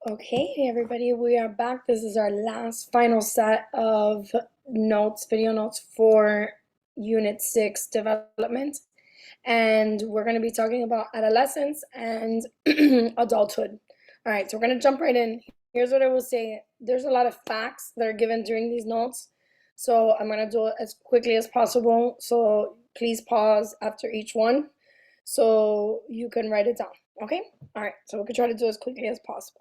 Okay, hey everybody, we are back. This is our last final set of notes, video notes for Unit 6 development. And we're going to be talking about adolescence and adulthood. All right, so we're going to jump right in. Here's what I will say. There's a lot of facts that are given during these notes. So I'm going to do it as quickly as possible. So please pause after each one so you can write it down. Okay? All right, so we can try to do it as quickly as possible.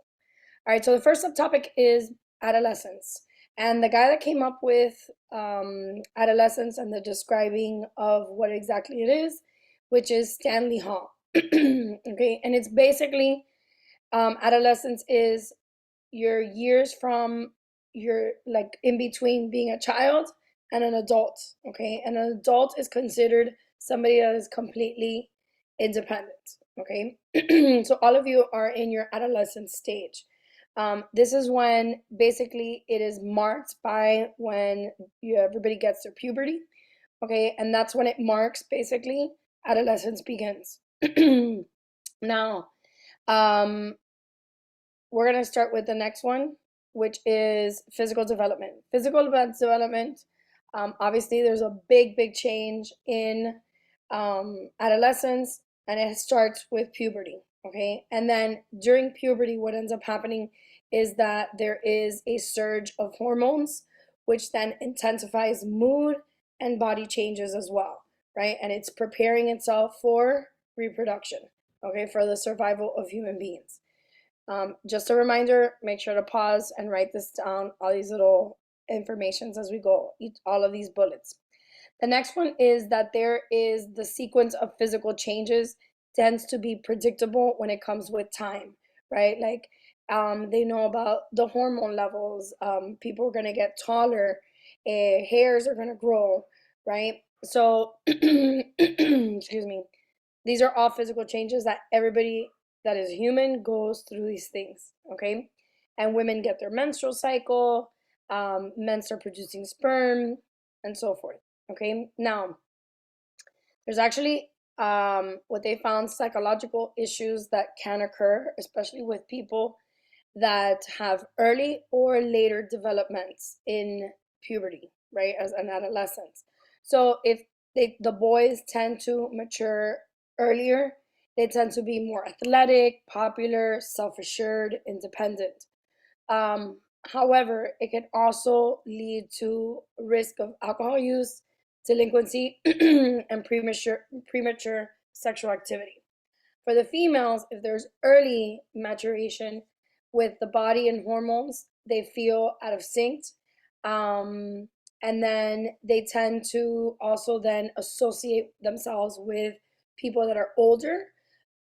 All right, so the first subtopic is adolescence. And the guy that came up with adolescence and the describing of what exactly it is, which is Stanley Hall. Okay, and it's basically adolescence is your years from your like in between being a child and an adult. Okay, and an adult is considered somebody that is completely independent. Okay, so all of you are in your adolescent stage. This is when basically it is marked by when everybody gets their puberty. Okay, and that's when it marks basically adolescence begins. Now, um, we're going to start with the next one, which is physical development. Physical development, obviously, there's a big change in adolescence, and it starts with puberty. Okay, and then during puberty, what ends up happening is that there is a surge of hormones, which then intensifies mood and body changes as well, right? And it's preparing itself for reproduction, okay, for the survival of human beings. Just a reminder, make sure to pause and write this down, all these little informations as we go, all of these bullets. The next one is that there is the sequence of physical changes tends to be predictable when it comes with time, right? Like they know about the hormone levels. People are going to get taller, hairs are going to grow, right? So, excuse me. These are all physical changes that everybody that is human goes through these things, okay? And women get their menstrual cycle, men start producing sperm, and so forth, okay? Now, there's actually what they found psychological issues that can occur, especially with people that have early or later developments in puberty, right, as an adolescent. So if the boys tend to mature earlier, they tend to be more athletic, popular, self-assured, independent. However, it can also lead to risk of alcohol use, delinquency, and premature sexual activity. For the females, if there's early maturation with the body and hormones, they feel out of sync. Um, and then they tend to also then associate themselves with people that are older,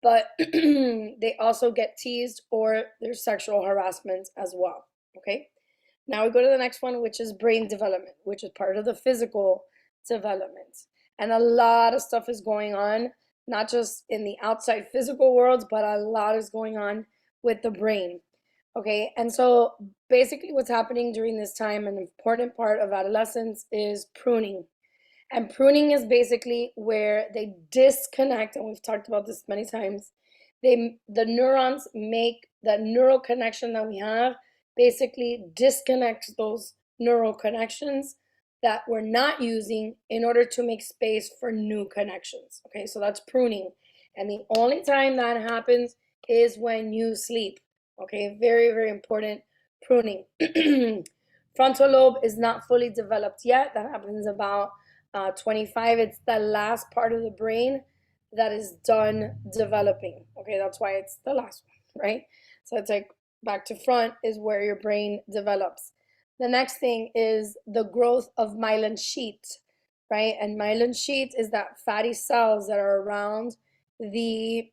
but they also get teased or there's sexual harassment as well. Okay. Now we go to the next one, which is brain development, which is part of the physical development. And a lot of stuff is going on, not just in the outside physical world, but a lot is going on with the brain. Okay, and so basically what's happening during this time, an important part of adolescence is pruning. And pruning is basically where they disconnect, and we've talked about this many times. The neurons make that neural connection that we have basically disconnects those neural connections that we're not using in order to make space for new connections. Okay, so that's pruning. And the only time that happens is when you sleep. Okay, very important pruning. Frontal lobe is not fully developed yet. That happens about 25. It's the last part of the brain that is done developing. Okay, that's why it's the last one, right? So it's like back to front is where your brain develops. The next thing is the growth of myelin sheet, right? And myelin sheet is that fatty cells that are around the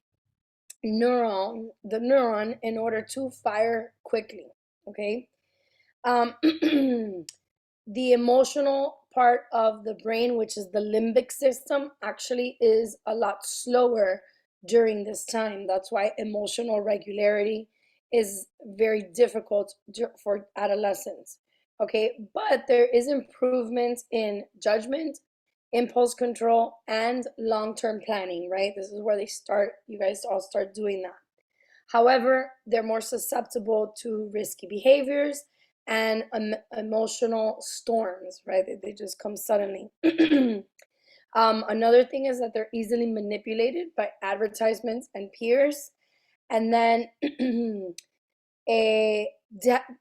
neuron in order to fire quickly, okay? Um, the emotional part of the brain, which is the limbic system, actually is a lot slower during this time. That's why emotional regularity is very difficult for adolescents. Okay, but there is improvement in judgment, impulse control, and long term planning, right? This is where you guys all start doing that. However, they're more susceptible to risky behaviors and emotional storms, right? They just come suddenly. Another thing is that they're easily manipulated by advertisements and peers. And then a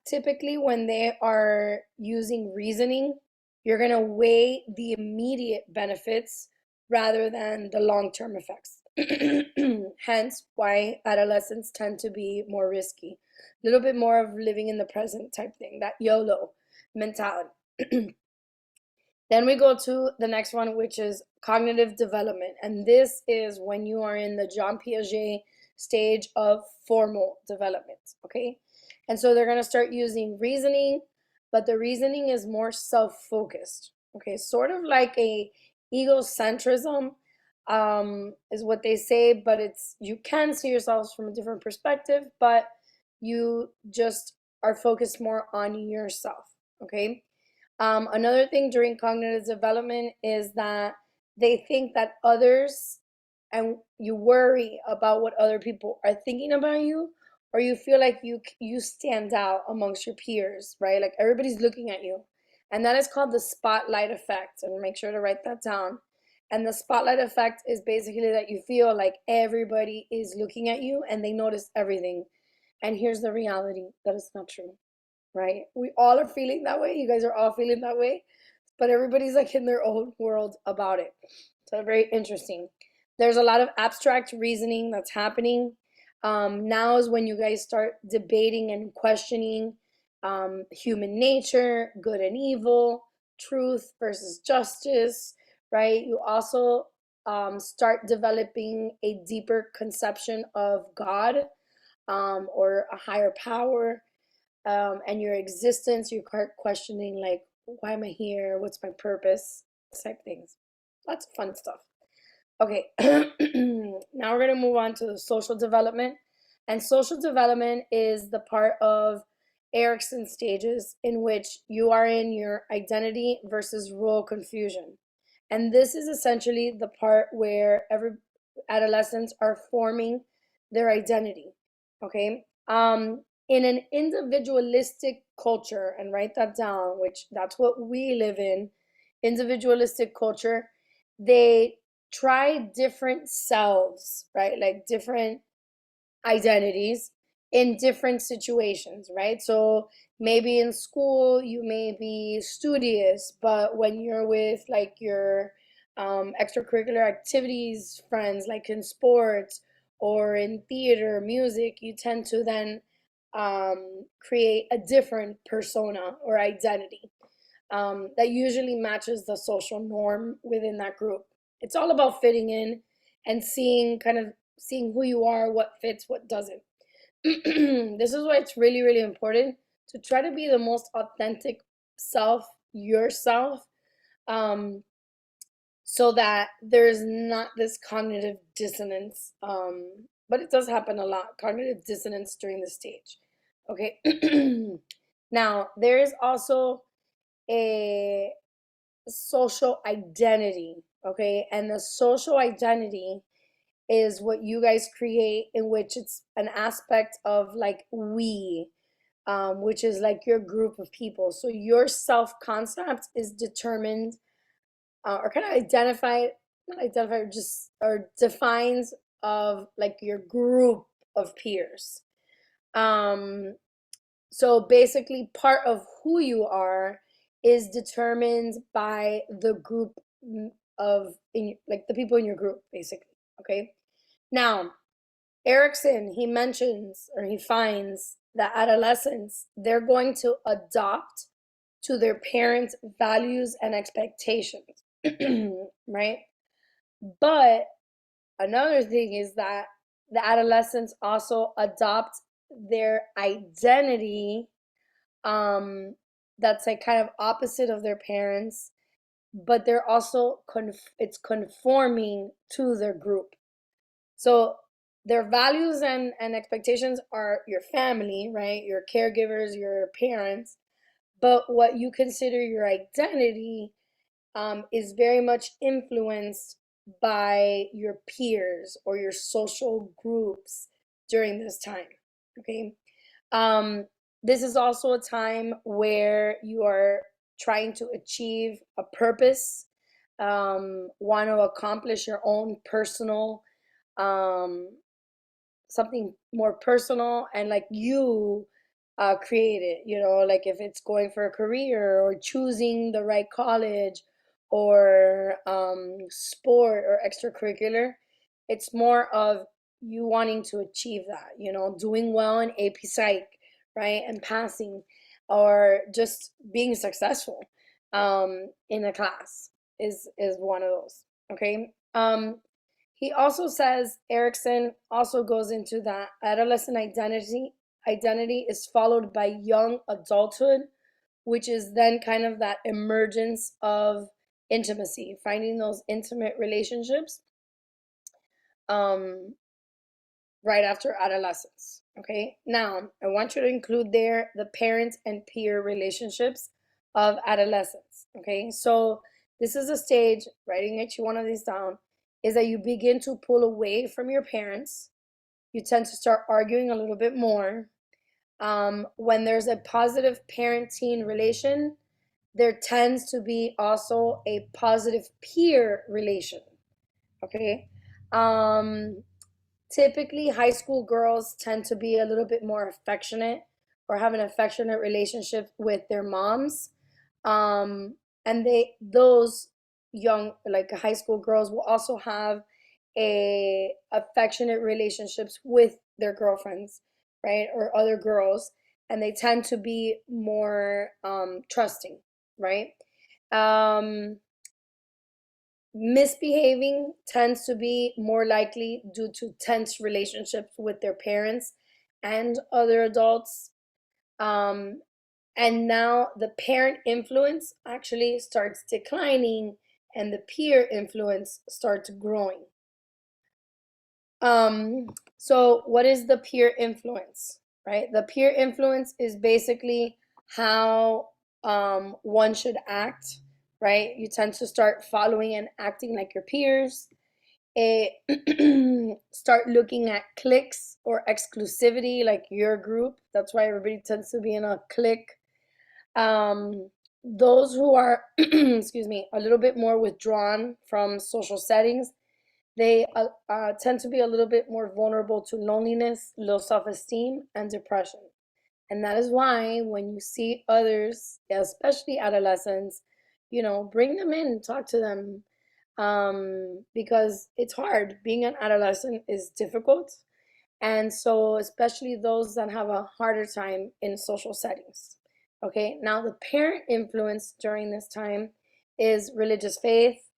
typically when they are using reasoning, you're going to weigh the immediate benefits rather than the long-term effects. Hence why adolescents tend to be more risky, a little bit more of living in the present type thing, that YOLO mentality. Then we go to the next one, which is cognitive development. And this is when you are in the Jean Piaget stage of formal development, okay? And so they're going to start using reasoning, but the reasoning is more self-focused, okay? Sort of like a egocentrism is what they say, but it's, you can see yourselves from a different perspective, but you just are focused more on yourself, okay? Another thing during cognitive development is that they think that others, and you worry about what other people are thinking about you, or you feel like you stand out amongst your peers, right? Like everybody's looking at you. And that is called the spotlight effect. And make sure to write that down. And the spotlight effect is basically that you feel like everybody is looking at you and they notice everything. And here's the reality, that is not true, right? We all are feeling that way. You guys are all feeling that way, but everybody's like in their own world about it. So very interesting. There's a lot of abstract reasoning that's happening. Now is when you guys start debating and questioning human nature, good and evil, truth versus justice, right? You also start developing a deeper conception of God or a higher power, and your existence. You start questioning, like, why am I here? What's my purpose? Type things. Lots of fun stuff. Okay, now we're going to move on to the social development. And social development is the part of Erikson stages in which you are in your identity versus role confusion. And this is essentially the part where every adolescents are forming their identity. Okay. In an individualistic culture, and write that down, which that's what we live in, individualistic culture, they try different selves, right? Like different identities in different situations, right? So maybe in school you may be studious, but when you're with like your extracurricular activities friends, like in sports or in theater, music, you tend to then create a different persona or identity that usually matches the social norm within that group. It's all about fitting in and seeing who you are, what fits, what doesn't. This is why it's really, really important to try to be the most authentic self, yourself, um, so that there's not this cognitive dissonance. But it does happen a lot, cognitive dissonance during the stage. Okay. Now, there is also a social identity, okay? And the social identity is what you guys create, in which it's an aspect of like we, which is like your group of people. So your self concept is determined or kind of identified, not identified, just or defines of like your group of peers. Um, so basically, part of who you are is determined by the group of like the people in your group, basically. Okay. Now, Erikson, he mentions or he finds that adolescents, they're going to adopt to their parents' values and expectations, right? But another thing is that the adolescents also adopt their identity that's like kind of opposite of their parents, but they're also it's conforming to their group. So their values and expectations are your family, right? Your caregivers, your parents. But what you consider your identity is very much influenced by your peers or your social groups during this time. Okay. Um, this is also a time where you are trying to achieve a purpose, want to accomplish your own personal, um, something more personal and like you create it, like if it's going for a career or choosing the right college or sport or extracurricular. It's more of you wanting to achieve that, doing well in AP Psych, right, and passing, or just being successful in a class is one of those. Okay. He also says, Erickson also goes into that adolescent identity is followed by young adulthood, which is then kind of that emergence of intimacy, finding those intimate relationships um, right after adolescence. Okay, now I want you to include there the parent and peer relationships of adolescence. Okay, so this is a stage, writing each one of these down, is that you begin to pull away from your parents. You tend to start arguing a little bit more. When there's a positive parent-teen relation, there tends to be also a positive peer relation. Okay. Um, Typically, high school girls tend to be a little bit more affectionate or have an affectionate relationship with their moms. Um, and those young, like high school girls, will also have a affectionate relationships with their girlfriends, right, or other girls, and they tend to be more trusting, right? Um, Misbehaving tends to be more likely due to tense relationships with their parents and other adults. Um, and now the parent influence actually starts declining and the peer influence starts growing. So what is the peer influence, right? The peer influence is basically how one should act, right? You tend to start following and acting like your peers. Start looking at cliques or exclusivity, like your group. That's why everybody tends to be in a clique. Those who are, excuse me, a little bit more withdrawn from social settings, they tend to be a little bit more vulnerable to loneliness, low self-esteem, and depression. And that is why when you see others, especially adolescents, bring them in, talk to them, because it's hard. Being an adolescent is difficult. And so, especially those that have a harder time in social settings. Okay, now the parent influence during this time is religious faith,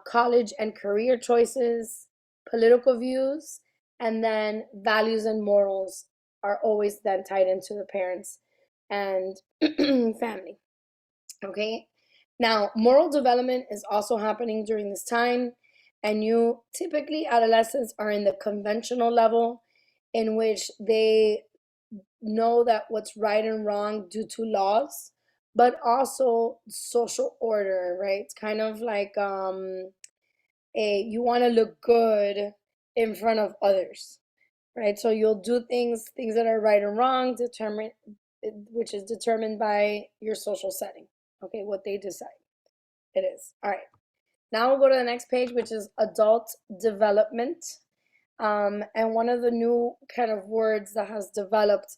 college and career choices, political views, and then values and morals are always then tied into the parents and family. Okay, now moral development is also happening during this time, and typically adolescents are in the conventional level in which they know that what's right and wrong due to laws, but also social order, right? It's kind of like you want to look good in front of others, right? So you'll do things that are right and wrong, which is determined by your social setting. Okay, what they decide it is. All right. Now we'll go to the next page, which is adult development. And one of the new kind of words that has developed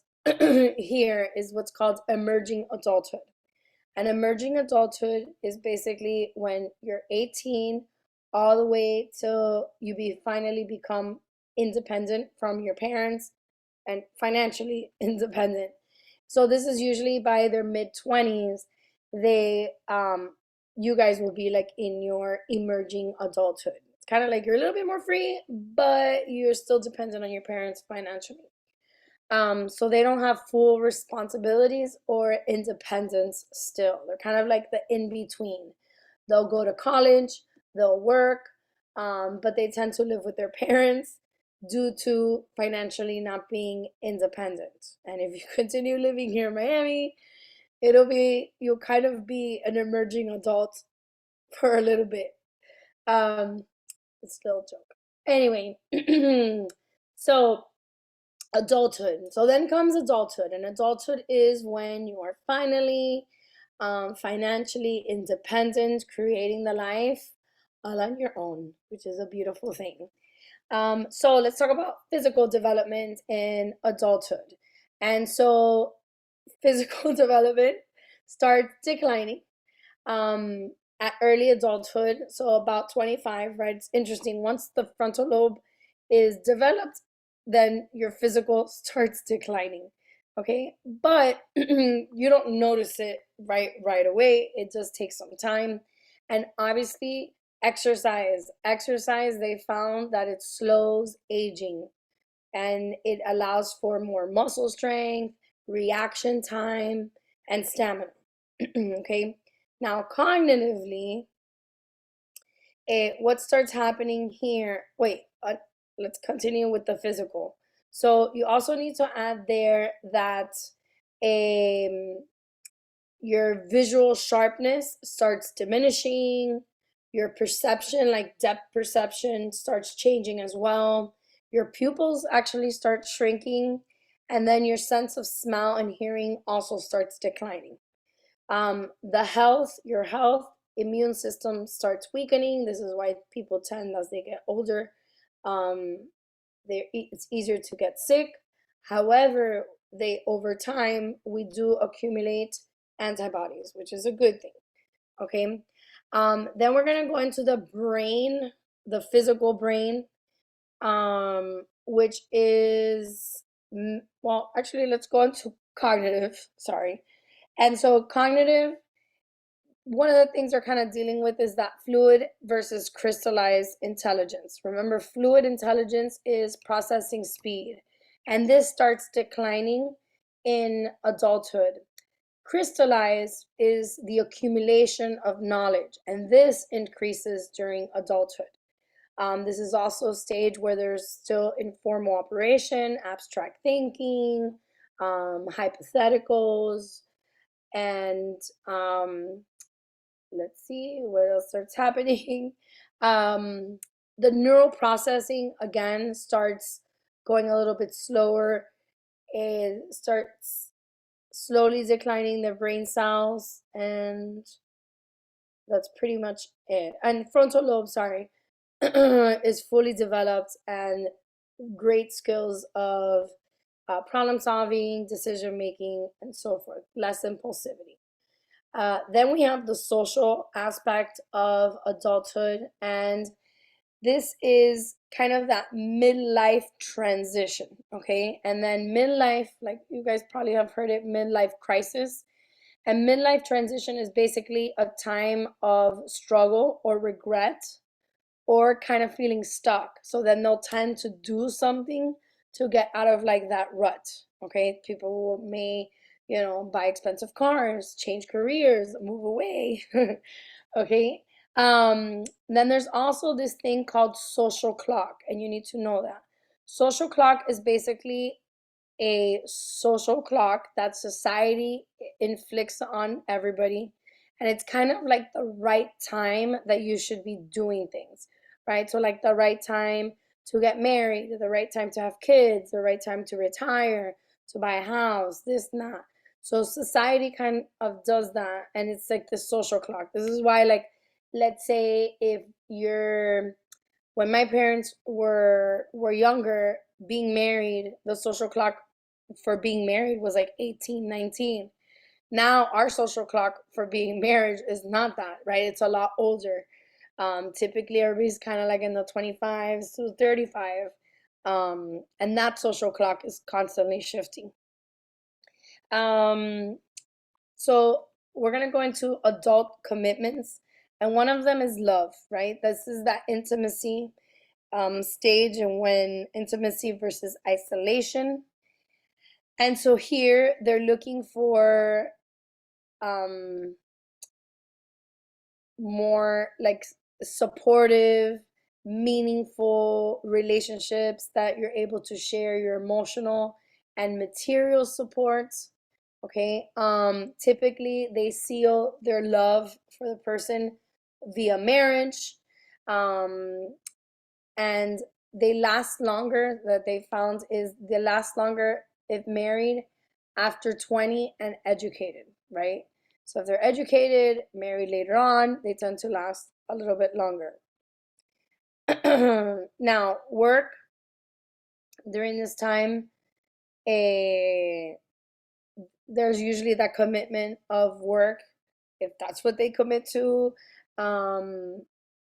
here is what's called emerging adulthood. And emerging adulthood is basically when you're 18 all the way till finally become independent from your parents and financially independent. So this is usually by their mid 20s. You guys will be like in your emerging adulthood. It's kind of like you're a little bit more free, but you're still dependent on your parents financially. So they don't have full responsibilities or independence still. They're kind of like the in between. They'll go to college, they'll work, but they tend to live with their parents due to financially not being independent. And if you continue living here in Miami, you'll kind of be an emerging adult for a little bit. It's still a joke. Anyway, so adulthood. So then comes adulthood, and adulthood is when you are finally financially independent, creating the life all on your own, which is a beautiful thing. So let's talk about physical development in adulthood. And so physical development starts declining um, at early adulthood, so about 25, right? It's interesting. Once the frontal lobe is developed, then your physical starts declining. Okay, but you don't notice it right away. It does take some time, and obviously, exercise. They found that it slows aging, and it allows for more muscle strength, reaction time, and stamina. Okay, now cognitively, what starts happening here? Wait, let's continue with the physical. So you also need to add there that um, your visual sharpness starts diminishing, your perception, like depth perception, starts changing as well. Your pupils actually start shrinking, and then your sense of smell and hearing also starts declining. Your health, immune system starts weakening. This is why people tend, as they get older, um, it's easier to get sick. However, they over time we do accumulate antibodies, which is a good thing. Okay. Then we're gonna go into the brain, the physical brain, which is well, actually, let's go into cognitive. Sorry. And so cognitive, one of the things we're kind of dealing with is that fluid versus crystallized intelligence. Remember, fluid intelligence is processing speed, and this starts declining in adulthood. Crystallized is the accumulation of knowledge, and this increases during adulthood. This is also a stage where there's still informal operation, abstract thinking, hypotheticals, and let's see what else starts happening. Um, the neural processing again starts going a little bit slower. It starts slowly declining the brain cells, and that's pretty much it. And frontal lobe, sorry, is fully developed and great skills of problem solving, decision making, and so forth. Less impulsivity. Then we have the social aspect of adulthood, and this is kind of that midlife transition, okay? And then midlife, like you guys probably have heard it, midlife crisis. And midlife transition is basically a time of struggle or regret or kind of feeling stuck. So then they'll tend to do something to get out of like that rut. Okay. People may, buy expensive cars, change careers, move away. Okay. Then there's also this thing called social clock, and you need to know that. Social clock is basically a social clock that society inflicts on everybody. And it's kind of like the right time that you should be doing things, right? So, like the right time to get married, the right time to have kids, the right time to retire, to buy a house, this and that. So, society kind of does that. And it's like the social clock. This is why, like, let's say if you're when my parents were younger, being married, the social clock for being married was like 18, 19. Now our social clock for being married is not that, right? It's a lot older. Typically everybody's kind of like in the 25s to 35. And that social clock is constantly shifting. Um, so we're gonna go into adult commitments, and one of them is love, right? This is that intimacy stage, and when intimacy versus isolation. And so here they're looking for um, more like supportive, meaningful relationships that you're able to share your emotional and material support. Okay. Typically they seal their love for the person via marriage. And they last longer, that they found is they last longer if married after 20 and educated, right? So if they're educated, married later on, they tend to last a little bit longer. Now, work during this time, a there's usually that commitment of work, if that's what they commit to. Um,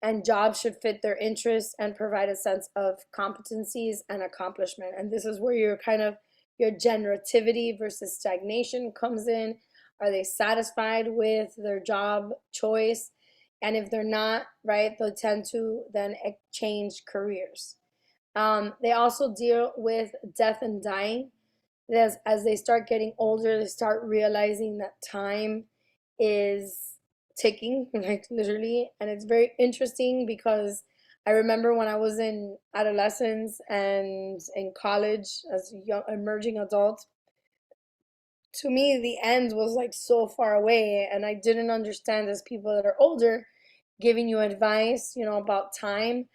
and jobs should fit their interests and provide a sense of competencies and accomplishment. And this is where your generativity versus stagnation comes in. Are they satisfied with their job choice? And if they're not, right, they'll tend to then change careers. They also deal with death and dying. As they start getting older, they start realizing that time is ticking, like literally. And it's very interesting because I remember when I was in adolescence and in college as a young emerging adult, to me the end was like so far away, and I didn't understand, as people that are older giving you advice, about time.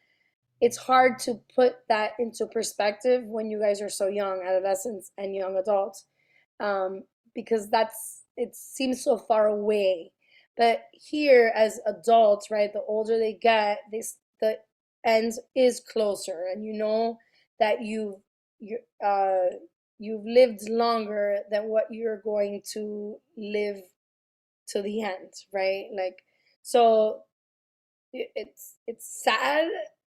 It's hard to put that into perspective when you guys are so young, adolescents and young adults, um, because it seems so far away. But here, as adults, right, the older they get, the end is closer, and you know that you've lived longer than what you're going to live to the end, right? Like, so it's sad.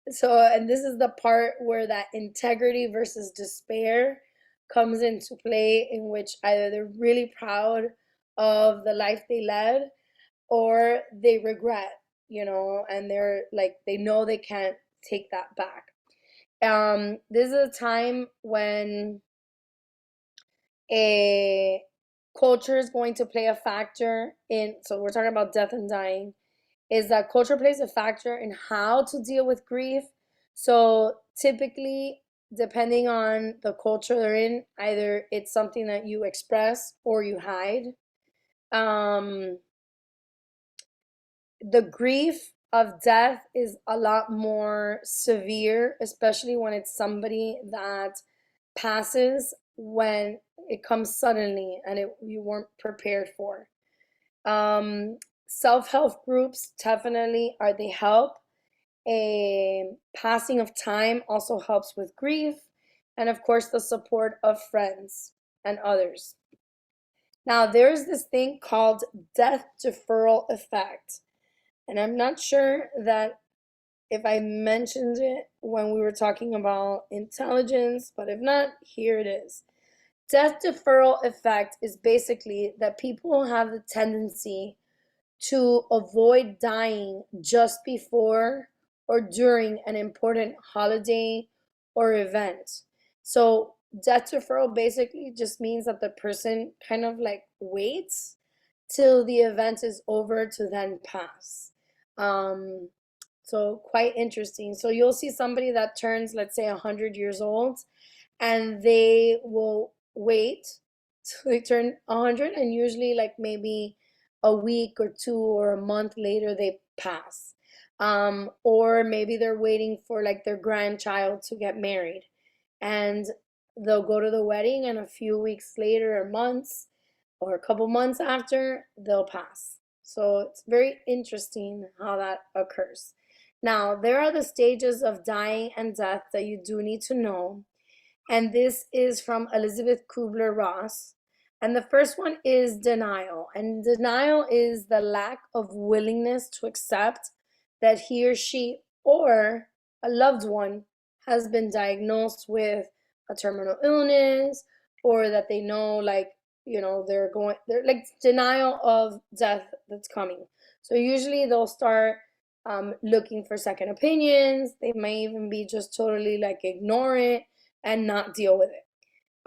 So, and this is the part where that integrity versus despair comes into play, in which either they're really proud of the life they led, or they regret, and they're like, they know they can't take that back. This is a time when a culture is going to play a factor in, so we're talking about death and dying, is that culture plays a factor in how to deal with grief. So typically, depending on the culture they're in, either it's something that you express or you hide. Um, the grief of death is a lot more severe, especially when it's somebody that passes, when it comes suddenly and you weren't prepared for. Um, Self-help groups definitely they help. A passing of time also helps with grief, and of course the support of friends and others. Now, there's this thing called death deferral effect, and I'm not sure that if I mentioned it when we were talking about intelligence, but if not, here it is. Death deferral effect is basically that people have the tendency to avoid dying just before or during an important holiday or event. So, death deferral basically just means that the person kind of like waits till the event is over to then pass. Um, so, quite interesting. So, you'll see somebody that turns, let's say, 100 years old, and they will wait till they turn 100, and usually like maybe a week or two or a month later they pass. Or maybe they're waiting for like their grandchild to get married, and they'll go to the wedding, and a few weeks later or months or a couple months after, they'll pass. So it's very interesting how that occurs. Now, there are the stages of dying and death that you do need to know, and this is from Elizabeth Kubler-Ross. And the first one is denial. And denial is the lack of willingness to accept that he or she or a loved one has been diagnosed with a terminal illness, or that they know, like, they're like denial of death that's coming. So usually they'll start looking for second opinions. They may even be just totally like ignore it and not deal with it.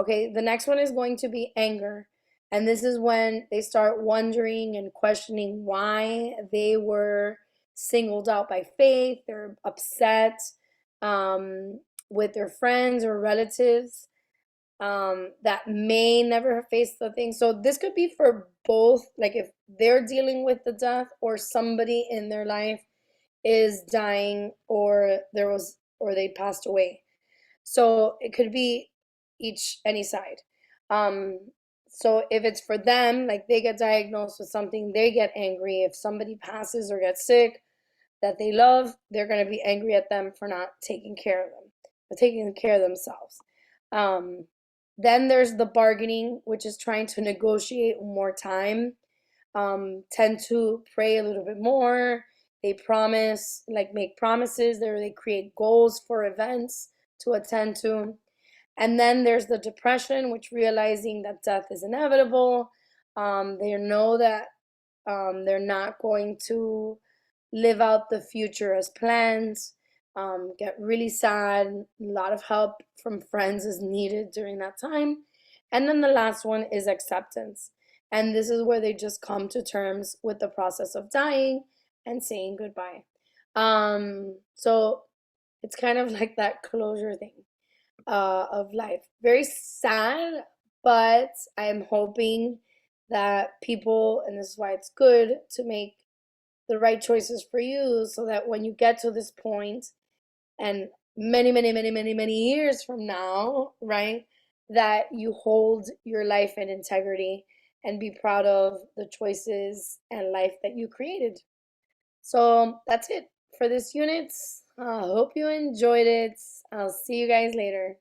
Okay, the next one is going to be anger. And this is when they start wondering and questioning why they were singled out by fate. They're upset with their friends or relatives that may never have faced the thing. So this could be for both, like if they're dealing with the death or somebody in their life is dying, or there was or they passed away. So it could be any side. Um, so if it's for them, like they get diagnosed with something, they get angry. If somebody passes or gets sick that they love, they're going to be angry at them for not taking care of them, or taking care of themselves. Um, then there's the bargaining, which is trying to negotiate more time. Tend to pray a little bit more. They promise, like make promises, they create goals for events to attend to. And then there's the depression, which realizing that death is inevitable. They know that they're not going to live out the future as planned. Get really sad. A lot of help from friends is needed during that time. And then the last one is acceptance. And this is where they just come to terms with the process of dying and saying goodbye. So it's kind of like that closure thing of life. Very sad, but I am hoping that people, and this is why it's good to make the right choices for you, so that when you get to this point and many years from now, right, that you hold your life in integrity and be proud of the choices and life that you created. So that's it for this unit. I hope you enjoyed it. I'll see you guys later.